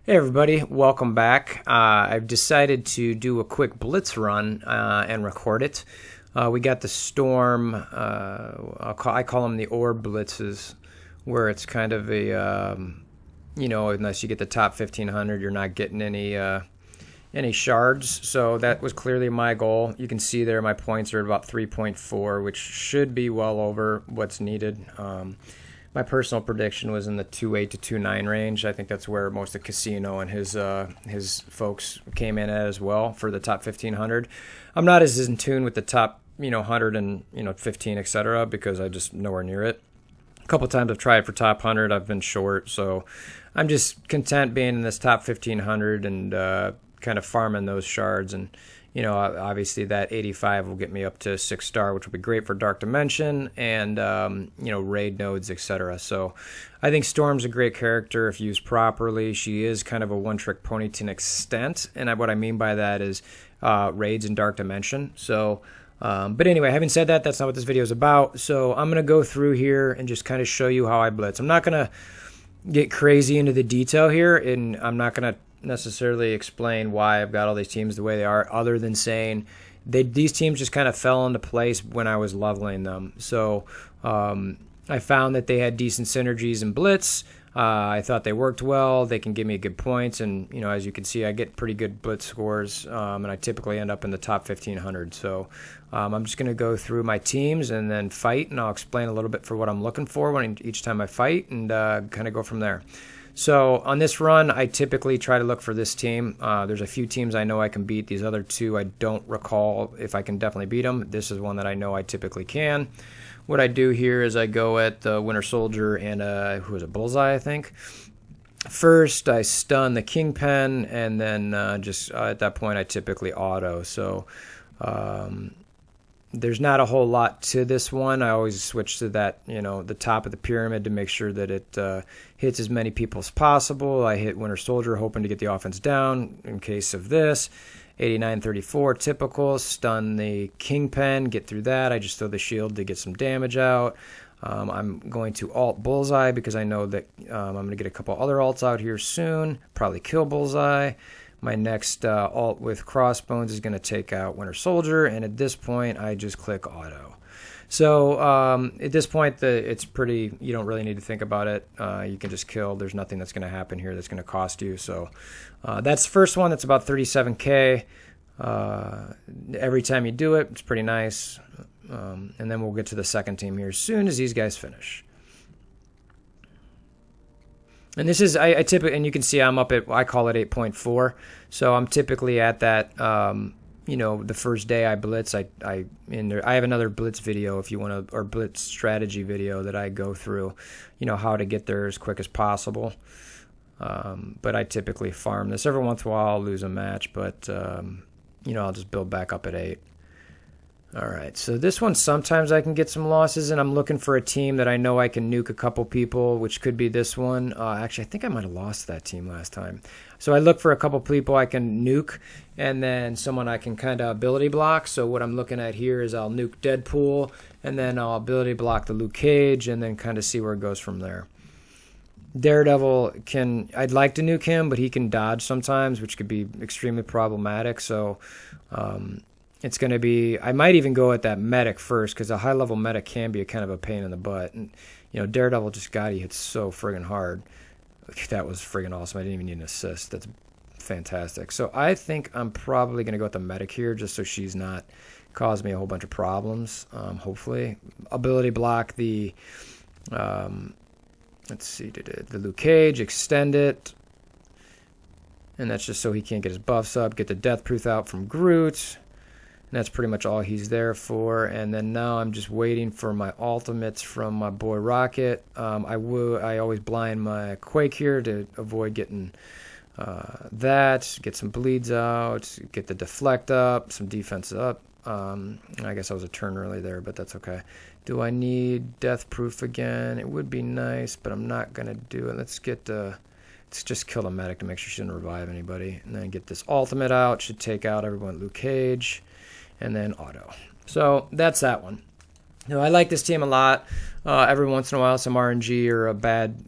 Hey everybody, welcome back. I've decided to do a quick blitz run and record it. We got the storm, I call them the orb blitzes, where it's kind of a, unless you get the top 1500, you're not getting any shards. So that was clearly my goal. You can see there my points are about 3.4, which should be well over what's needed. My personal prediction was in the 2.8 to 2.9 range. I think that's where most of Casino and his folks came in at as well for the top 1500. I'm not as in tune with the top 100 and 15, etc., because I just nowhere near it. A couple times I've tried for top 100, I've been short, so I'm just content being in this top 1500 and kind of farming those shards. And obviously that 85 will get me up to 6-star, which will be great for Dark Dimension and, raid nodes, etc. So I think Storm's a great character if used properly. She is kind of a one-trick pony to an extent, and what I mean by that is raids and Dark Dimension. So, but anyway, having said that, that's not what this video is about. So I'm going to go through here and just kind of show you how I blitz. I'm not going to get crazy into the detail here, and I'm not going to necessarily explain why I've got all these teams the way they are, other than saying these teams just kind of fell into place when I was leveling them. So I found that they had decent synergies in blitz. I thought they worked well. They can give me good points, and as you can see, I get pretty good blitz scores, and I typically end up in the top 1500. So I'm just going to go through my teams and then fight, and I'll explain a little bit for what I'm looking for each time I fight, and kind of go from there. So on this run, I typically try to look for this team. There's a few teams I know I can beat. These other two, I don't recall if I can definitely beat them. This is one that I know I typically can. What I do here is I go at the Winter Soldier and who was it, Bullseye, I think. First, I stun the Kingpin, and then at that point, I typically auto. So there's not a whole lot to this one. I always switch to that, the top of the pyramid to make sure that it hits as many people as possible. I hit Winter Soldier hoping to get the offense down in case of this. 89-34, typical. Stun the Kingpin, get through that. I just throw the shield to get some damage out. I'm going to alt Bullseye because I know that I'm going to get a couple other alts out here soon. Probably kill Bullseye. My next alt with Crossbones is going to take out Winter Soldier, and at this point, I just click auto. So at this point, it's pretty, you don't really need to think about it. You can just kill. There's nothing that's going to happen here that's going to cost you. So that's the first one. That's about 37K. Every time you do it, it's pretty nice. And then we'll get to the second team here as soon as these guys finish. And this is, I typically, and you can see I'm up at, I call it 8.4. So I'm typically at that, the first day I blitz, I have another blitz video if you want to, or blitz strategy video that I go through, how to get there as quick as possible. But I typically farm this. Every once in a while I'll lose a match, but, I'll just build back up at 8. All right, so this one sometimes I can get some losses, and I'm looking for a team that I know I can nuke a couple people, which could be this one. Actually, I think I might have lost that team last time. So I look for a couple people I can nuke, and then someone I can kind of ability block. So what I'm looking at here is I'll nuke Deadpool, and then I'll ability block the Luke Cage, and then kind of see where it goes from there. Daredevil I'd like to nuke him, but he can dodge sometimes, which could be extremely problematic. So it's going to be, I might even go at that medic first, because a high-level medic can be a kind of a pain in the butt. And, Daredevil just got hit so friggin' hard. That was friggin' awesome. I didn't even need an assist. That's fantastic. So I think I'm probably going to go with the medic here, just so she's not causing me a whole bunch of problems, hopefully. Ability block the, let's see, the Luke Cage, extend it. And that's just so he can't get his buffs up. Get the Death Proof out from Groot. And that's pretty much all he's there for. And then now I'm just waiting for my ultimates from my boy Rocket. I always blind my Quake here to avoid getting that. Get some bleeds out. Get the deflect up. Some defense up. I guess I was a turn early there, but that's okay. Do I need Death Proof again? It would be nice, but I'm not going to do it. Let's just kill the medic to make sure she doesn't revive anybody. And then get this ultimate out. Should take out everyone Luke Cage. And then auto. So that's that one. I like this team a lot. Every once in a while, some RNG or a bad,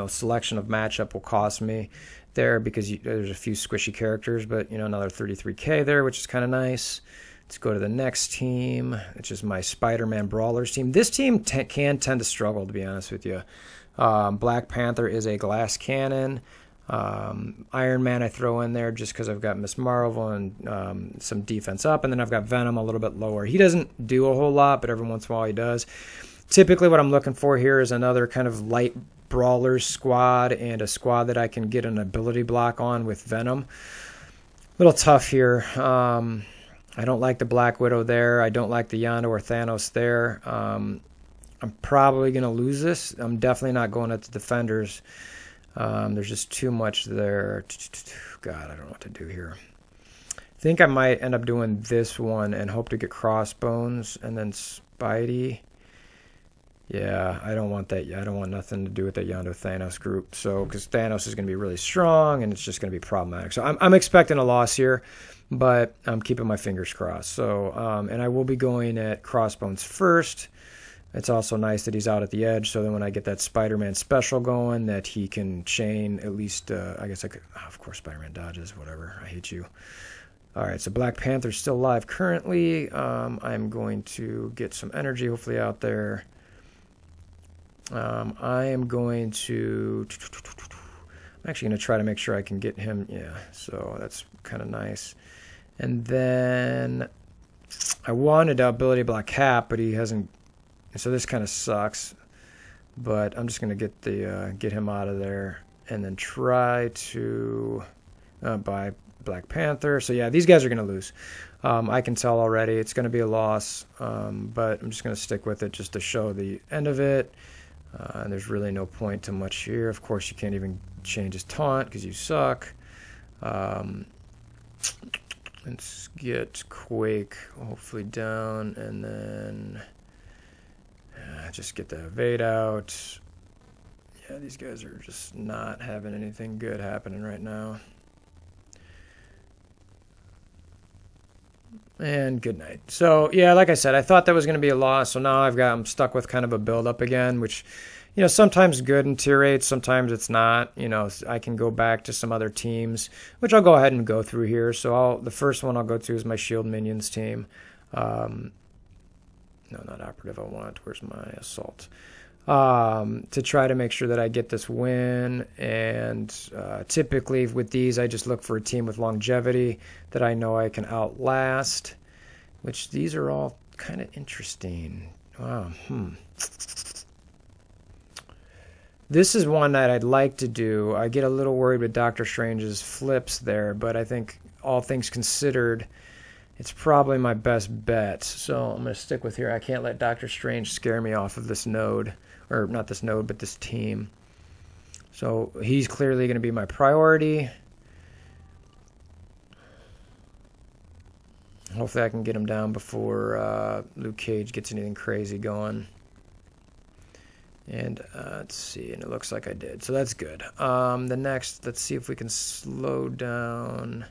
selection of matchup will cost me. there because there's a few squishy characters, but another 33k there, which is kind of nice. Let's go to the next team, which is my Spider-Man Brawlers team. This team can tend to struggle, to be honest with you. Black Panther is a glass cannon. Iron Man I throw in there just because I've got Miss Marvel and some defense up, and then I've got Venom a little bit lower. He doesn't do a whole lot, but every once in a while he does. Typically what I'm looking for here is another kind of light Brawlers squad and a squad that I can get an ability block on with Venom. A little tough here. I don't like the Black Widow there. I don't like the Yondu or Thanos there. I'm probably going to lose this. I'm definitely not going at the defenders. There's just too much there. God, I don't know what to do here. I think I might end up doing this one and hope to get Crossbones and then Spidey. Yeah, I don't want that. I don't want nothing to do with that Yondu Thanos group. So, because Thanos is going to be really strong and it's just going to be problematic. So I'm expecting a loss here, but I'm keeping my fingers crossed. So, and I will be going at Crossbones first. It's also nice that he's out at the edge, so then when I get that Spider-Man special going, that he can chain at least, I guess I could, of course, Spider-Man dodges, whatever, I hate you. All right, so Black Panther's still live currently. I'm going to get some energy, hopefully, out there. I am going to, I'm actually going to try to make sure I can get him, yeah, so that's kind of nice. And then I wanted ability block Cap, but he hasn't. So this kind of sucks, but I'm just going to get him out of there and then try to buy Black Panther. So yeah, these guys are going to lose. I can tell already it's going to be a loss, but I'm just going to stick with it just to show the end of it. And there's really no point to much here. Of course, you can't even change his taunt because you suck. Let's get Quake hopefully down and then... just get the evade out. Yeah, these guys are just not having anything good happening right now. And good night. So, yeah, like I said, I thought that was going to be a loss. So now I'm stuck with kind of a build-up again, which, sometimes good in tier 8, sometimes it's not. I can go back to some other teams, which I'll go ahead and go through here. So the first one I'll go to is my Shield Minions team. No, not operative. I want. Where's my assault? To try to make sure that I get this win. And typically with these, I just look for a team with longevity that I know I can outlast. Which these are all kind of interesting. Wow. This is one that I'd like to do. I get a little worried with Doctor Strange's flips there, but I think all things considered, it's probably my best bet. So I'm going to stick with here. I can't let Doctor Strange scare me off of this node. Or not this node, but this team. So he's clearly going to be my priority. Hopefully I can get him down before Luke Cage gets anything crazy going. And let's see. And it looks like I did. So that's good. The next, let's see if we can slow down...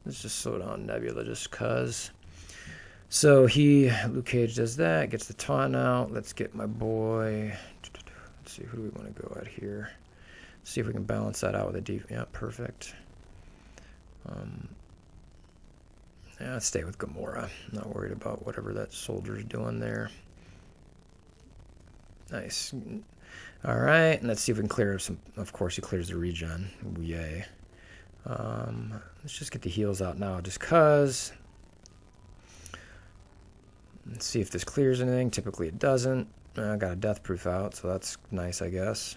Let's just slow down Nebula just because. So Luke Cage does that, gets the taunt out. Let's get my boy. Let's see, who do we want to go at here? See if we can balance that out with a deep. Yeah, perfect. Yeah, let's stay with Gamora. Not worried about whatever that soldier's doing there. Nice. All right, and let's see if we can clear some. Of course, he clears the regen. Yay. Let's just get the heals out now, just cause. Let's see if this clears anything. Typically it doesn't. I got a death proof out, so that's nice, I guess.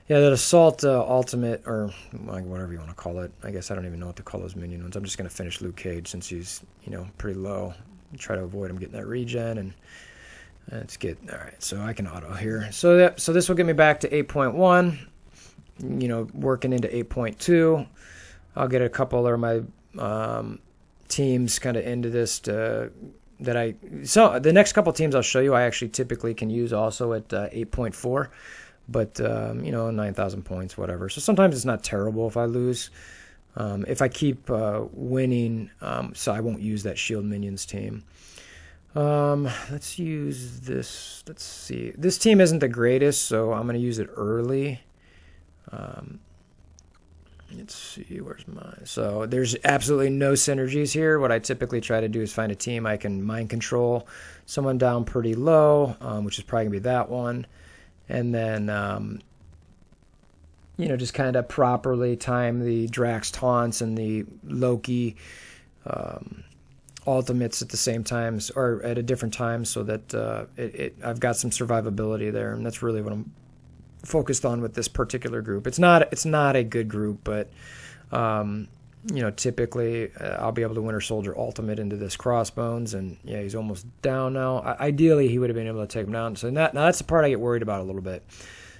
Yeah, that assault ultimate, or whatever you want to call it. I guess I don't even know what to call those minion ones. I'm just going to finish Luke Cage since he's, pretty low. Try to avoid him getting that regen, and let's get, all right, so I can auto here. So this will get me back to 8.1, working into 8.2. I'll get a couple of my teams kind of into this so the next couple teams I'll show you I actually typically can use also at 8.4, but 9,000 points, whatever. So sometimes it's not terrible if I lose. If I keep winning, so I won't use that Shield Minions team. Let's use this. Let's see. This team isn't the greatest, so I'm going to use it early. Let's see, where's mine? So there's absolutely no synergies here. What I typically try to do is find a team I can mind control someone down pretty low, which is probably going to be that one. And then, you know, just kind of properly time the Drax taunts and the Loki ultimates at the same times, or at a different time, so that I've got some survivability there. And that's really what I'm focused on with this particular group. It's not a good group, but you know, typically I'll be able to Winter Soldier ultimate into this Crossbones, and yeah, he's almost down now. Ideally, he would have been able to take him down. So now that's the part I get worried about a little bit.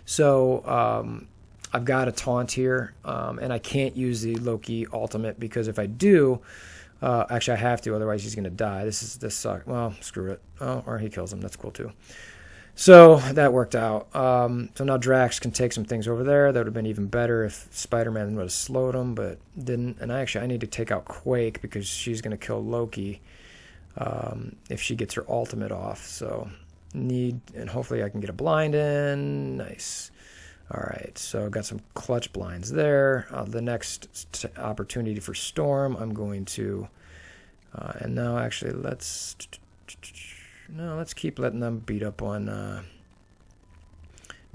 So I've got a taunt here, and I can't use the Loki ultimate, because if I do, actually I have to, otherwise he's gonna die. This sucks. Well, screw it. Oh, or he kills him. That's cool too. So that worked out. So now Drax can take some things over there. That would have been even better if Spider-Man would have slowed him, but didn't. And I need to take out Quake, because she's going to kill Loki if she gets her ultimate off. So and hopefully I can get a blind in. Nice. All right, so got some clutch blinds there. The next opportunity for Storm, I'm going to, and now actually let's keep letting them beat up on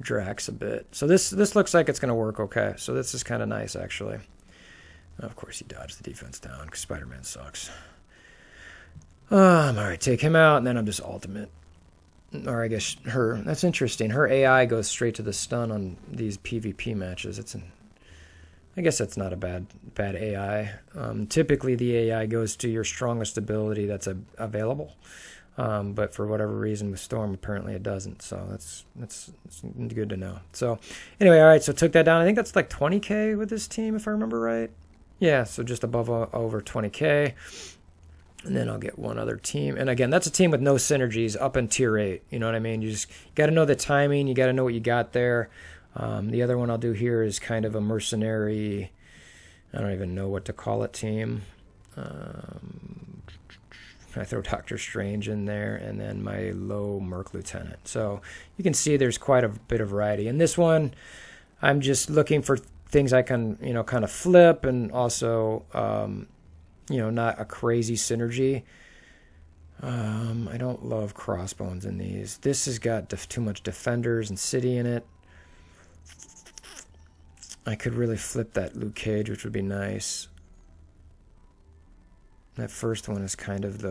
Drax a bit. So this looks like it's going to work okay. So this is kind of nice, actually. Of course, he dodged the defense down, because Spider-Man sucks. All right, take him out, and then I'm just ultimate. Or I guess her. That's interesting. Her AI goes straight to the stun on these PvP matches. I guess that's not a bad AI. Typically, the AI goes to your strongest ability that's available. But for whatever reason with Storm, apparently it doesn't. So that's good to know. So anyway, all right. So took that down. I think that's like 20K with this team, if I remember right. Yeah. So just above over 20K. And then I'll get one other team. And again, that's a team with no synergies up in tier 8. You know what I mean? You just got to know the timing. You got to know what you got there. The other one I'll do here is kind of a mercenary, I don't even know what to call it, team. I throw Doctor Strange in there, and then my low Merc Lieutenant. So you can see there's quite a bit of variety. In this one, I'm just looking for things I can, you know, kind of flip, and also, you know, not a crazy synergy. I don't love Crossbones in these. This has got too much Defenders and City in it. I could really flip that Luke Cage, which would be nice. That first one is kind of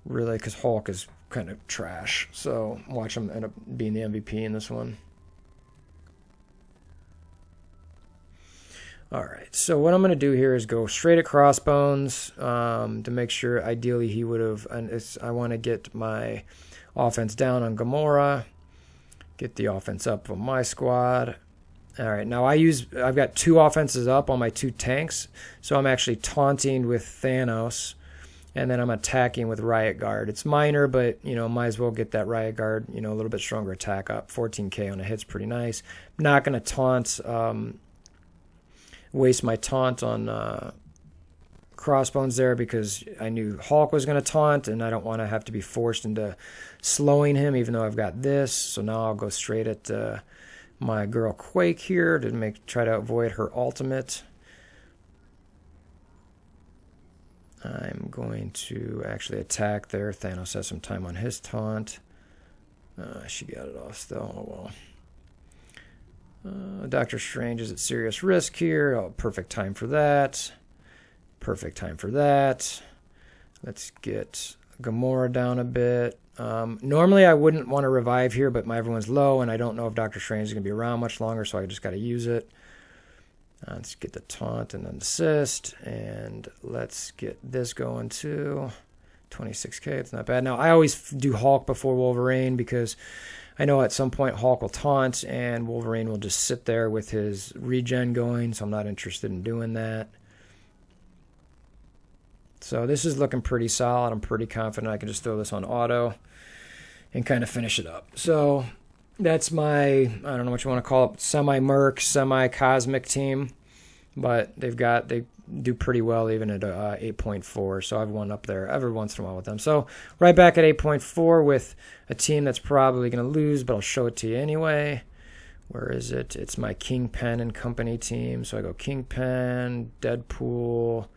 really, because Hulk is kind of trash. So watch him end up being the MVP in this one. All right, so what I'm going to do here is go straight at Crossbones to make sure, ideally, he would have. I want to get my offense down on Gamora, get the offense up on my squad. All right, now I've got 2 offenses up on my 2 tanks, so I'm actually taunting with Thanos, and then I'm attacking with Riot Guard. It's minor, but, you know, might as well get that Riot Guard, you know, a little bit stronger attack up. 14K on a hit's pretty nice. I'm not going to taunt. Waste my taunt on Crossbones there, because I knew Hulk was going to taunt, and I don't want to have to be forced into slowing him, even though I've got this. So now I'll go straight at my girl Quake here to try to avoid her ultimate. I'm going to actually attack there. Thanos has some time on his taunt. She got it off still. Oh well. Doctor Strange is at serious risk here. Oh, perfect time for that. Perfect time for that. Let's get Gamora down a bit. Normally I wouldn't want to revive here, but everyone's low, and I don't know if Doctor Strange is going to be around much longer, so I just got to use it. Let's get the taunt and then assist, and let's get this going too. 26K, it's not bad. Now, I always do Hulk before Wolverine, because I know at some point Hulk will taunt, and Wolverine will just sit there with his regen going, so I'm not interested in doing that. So this is looking pretty solid. I'm pretty confident I can just throw this on auto and kind of finish it up. So that's my, I don't know what you want to call it, semi-merc, semi-cosmic team. But they do pretty well even at 8.4. So I've won up there every once in a while with them. So right back at 8.4 with a team that's probably going to lose, but I'll show it to you anyway. Where is it? It's my Kingpin and Company team. So I go Kingpin, Deadpool,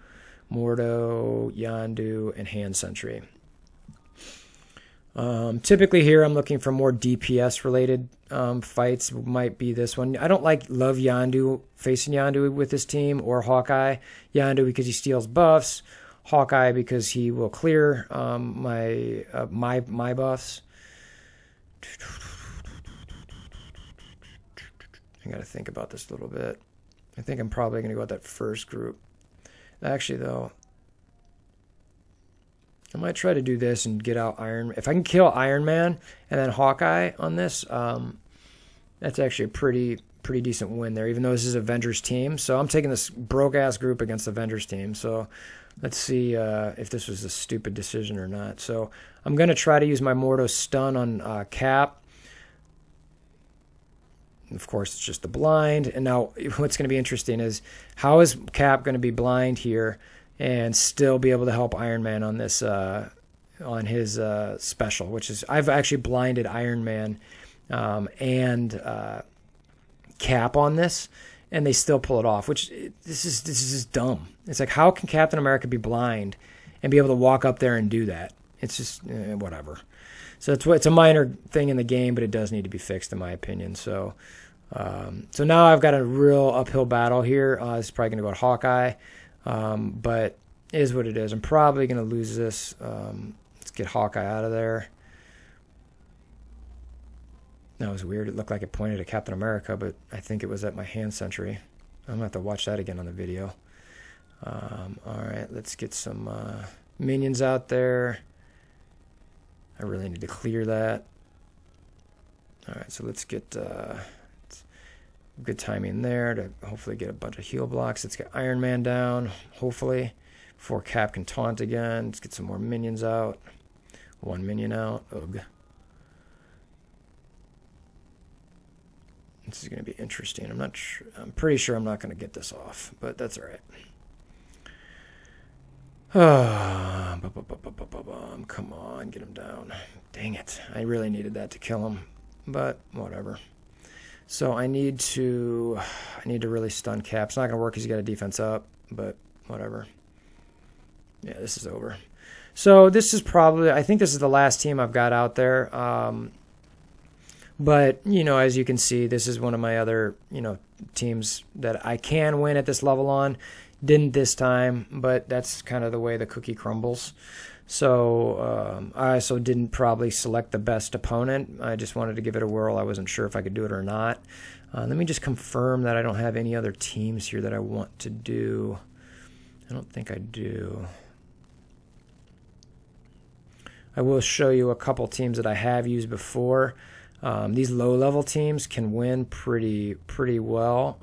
Mordo, Yondu, and Hand Sentry. Typically here I'm looking for more DPS related fights. Might be this one. I don't love Yondu, facing Yondu with this team, or Hawkeye. Yondu because he steals buffs. Hawkeye because he will clear my buffs. I got to think about this a little bit. I think I'm probably going to go with that first group. Actually, though, I might try to do this and get out Iron. If I can kill Iron Man and then Hawkeye on this, that's actually a pretty decent win there, even though this is Avengers team. So I'm taking this broke-ass group against Avengers team. So let's see if this was a stupid decision or not. So I'm going to try to use my Mordo stun on Cap. Of course, it's just the blind. And now what's going to be interesting is how is Cap going to be blind here and still be able to help Iron Man on this on his special, which is I've actually blinded Iron Man and Cap on this, and they still pull it off. Which this is dumb. It's like, how can Captain America be blind and be able to walk up there and do that? It's just whatever. So it's a minor thing in the game, but it does need to be fixed in my opinion. So so now I've got a real uphill battle here. This is probably going to go to Hawkeye, but it is what it is. I'm probably going to lose this. Let's get Hawkeye out of there. That was weird. It looked like it pointed at Captain America, but I think it was at my Hand Sentry. I'm going to have to watch that again on the video. All right, let's get some minions out there. I really need to clear that. All right, so let's get good timing there to hopefully get a bunch of heal blocks. Let's get Iron Man down, hopefully, before Cap can taunt again. Let's get some more minions out. One minion out. Ugh. This is going to be interesting. I'm pretty sure I'm not going to get this off, but that's all right. Come on, get him down. Dang it. I really needed that to kill him, but whatever. So I need to really stun Cap. It's not going to work because he's got a defense up, but whatever. Yeah, this is over. So this is probably, I think this is the last team I've got out there. But, you know, as you can see, this is one of my other, teams that I can win at this level on. Didn't this time, but that's kind of the way the cookie crumbles. So I also didn't probably select the best opponent. I just wanted to give it a whirl. I wasn't sure if I could do it or not. Let me just confirm that I don't have any other teams here that I want to do. I don't think I do. I will show you a couple teams that I have used before. These low-level teams can win pretty well.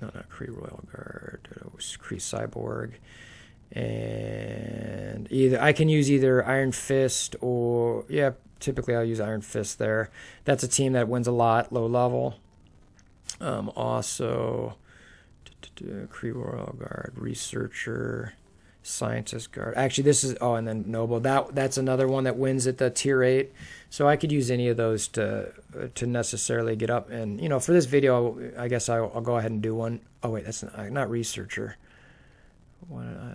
No, not Kree Royal Guard. It was Kree Cyborg. And I can use either Iron Fist or, yeah, typically I'll use Iron Fist there. That's a team that wins a lot, low level. Also, Kree Royal Guard, Researcher, Scientist Guard. Actually, this is, and then Noble. That's another one that wins at the tier 8. So I could use any of those to necessarily get up. And, for this video, I guess I'll go ahead and do one. Oh, wait, that's not Researcher.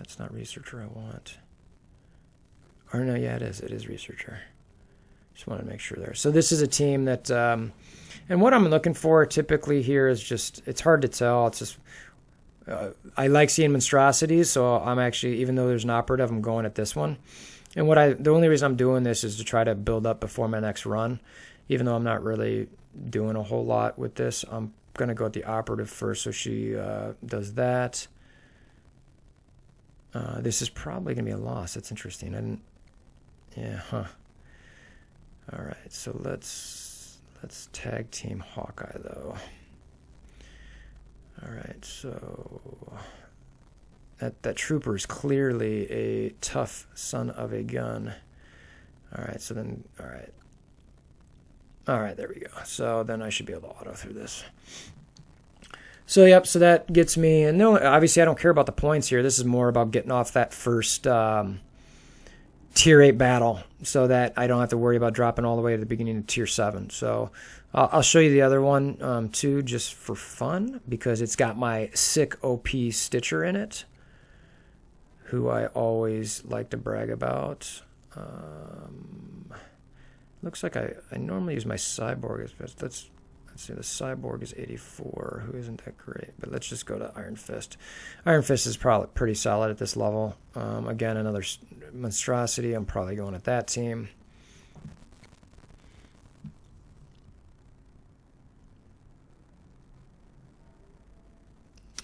It's not Researcher I want. Or no, yeah, it is. It is Researcher. Just want to make sure there. So this is a team that, and what I'm looking for typically here is just, it's hard to tell. It's just, I like seeing monstrosities, so I'm actually, even though there's an operative, I'm going at this one. And the only reason I'm doing this is to try to build up before my next run. Even though I'm not really doing a whole lot with this, I'm going to go with the operative first, so she does that. This is probably going to be a loss. That's interesting. All right, so let's tag team Hawkeye, though. All right, so that trooper is clearly a tough son of a gun. All right, so then, all right, there we go. So then I should be able to auto through this. So, yep, so that gets me, and no, obviously I don't care about the points here. This is more about getting off that first tier 8 battle, so that I don't have to worry about dropping all the way to the beginning of tier 7. So I'll show you the other one too, just for fun, because it's got my sick OP Stitcher in it, who I always like to brag about. Looks like I normally use my Cyborg as best. Let's see, the Cyborg is 84, who isn't that great, but let's just go to Iron Fist. Iron Fist is probably pretty solid at this level. Again, another monstrosity. I'm probably going at that team.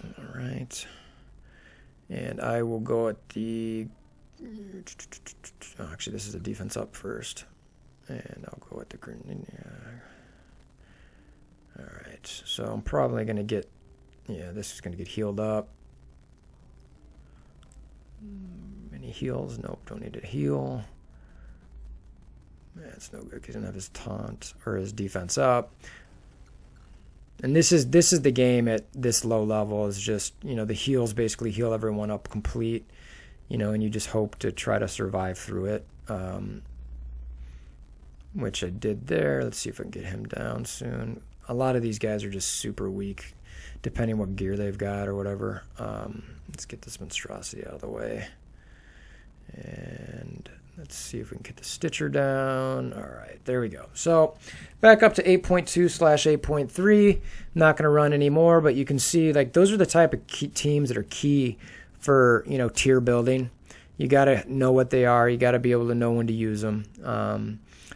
All right. And I will go at the... Oh, actually, this is the defense up first. And I'll go at the green. All right, so I'm probably going to get, yeah, this is going to get healed up. Any heals? Nope, don't need to heal. That's no good because he doesn't have his taunt or his defense up. And this is the game at this low level, is just, you know, the heals basically heal everyone up complete, you know, and you just hope to try to survive through it. Which I did there. Let's see if I can get him down soon. A lot of these guys are just super weak, depending what gear they've got or whatever. Let's get this monstrosity out of the way. And let's see if we can get the Stitcher down. All right, there we go. So back up to 8.2/8.3. Not going to run anymore, but you can see, like, those are the type of teams that are key for, you know, tier building. You got to know what they are. You got to be able to know when to use them.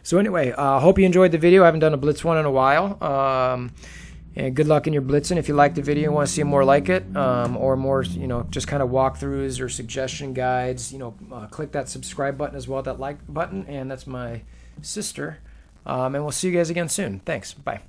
So anyway, I hope you enjoyed the video. I haven't done a Blitz one in a while. And good luck in your blitzing. If you like the video and want to see more like it, or more, you know, just kind of walkthroughs or suggestion guides, you know, click that subscribe button as well, that like button. And that's my sister. And we'll see you guys again soon. Thanks. Bye.